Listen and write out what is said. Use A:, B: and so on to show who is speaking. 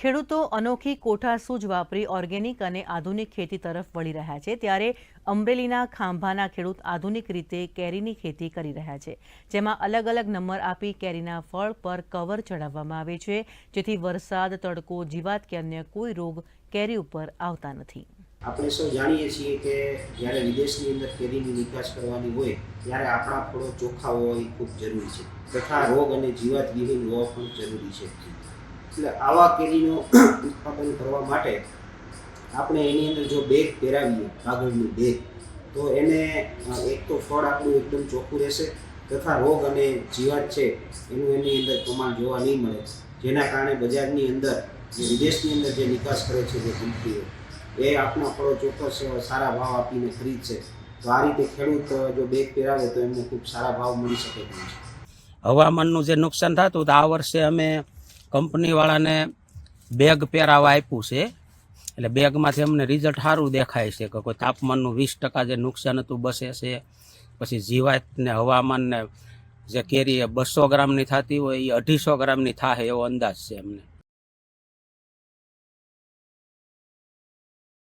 A: ખેડૂતો અનોખી કોઠાસૂઝ વાપરી ઓર્ગેનિક અને આધુનિક ખેતી તરફ વળી રહ્યા છે, ત્યારે અમરેલીના ખાંભાના ખેડૂત આધુનિક રીતે કેરીની ખેતી કરી રહ્યા છે, જેમાં અલગ અલગ નંબર આપી કેરીના ફળ પર કવર ચડાવવામાં આવે છે, જેથી વરસાદ, તડકો, જીવાત કે અન્ય કોઈ રોગ કેરી ઉપર આવતા નથી।
B: આપણે સૌ જાણીએ છીએ કે જ્યારે વિદેશની અંદર કેરીની નિકાસ કરવાની હોય ત્યારે આપણા ફળો ચોખ્ખા હોવા ખૂબ જરૂરી છે, તથા રોગ અને જીવાત વિહીન હોવા પણ જરૂરી છે। એટલે આવા કેરીનો ઉત્પાદન કરવા માટે આપણે એની અંદર જો બેગ પહેરાવીએ, કાગળની બેગ, તો એને એક તો ફળ આપણું એકદમ ચોખ્ખું રહેશે, તથા રોગ અને જીવાત છે એનું એની અંદર પ્રમાણ જોવા નહીં મળે, જેના કારણે બજારની અંદર જે વિદેશની અંદર જે નિકાસ કરે છે જે કંપનીઓ, એ આપણા ફળો ચોક્કસ સારા ભાવ આપીને ખરીદશે। તો આ રીતે ખેડૂત જો બેગ પહેરાવે તો એમને ખૂબ સારા ભાવ મળી શકે તેમ છે।
C: હવામાનનું જે નુકસાન થતું તો આ વર્ષે અમે કંપનીવાળાને બેગ પહેરાવા આપ્યું છે, એટલે બેગમાંથી અમને રિઝલ્ટ સારું દેખાય છે કે કોઈ તાપમાનનું 20% જે નુકસાન હતું બસે છે, પછી જીવાતને હવામાનને જે કેરી 200 ગ્રામની થતી હોય એ 250 ગ્રામની થાય એવો અંદાજ છે અમને।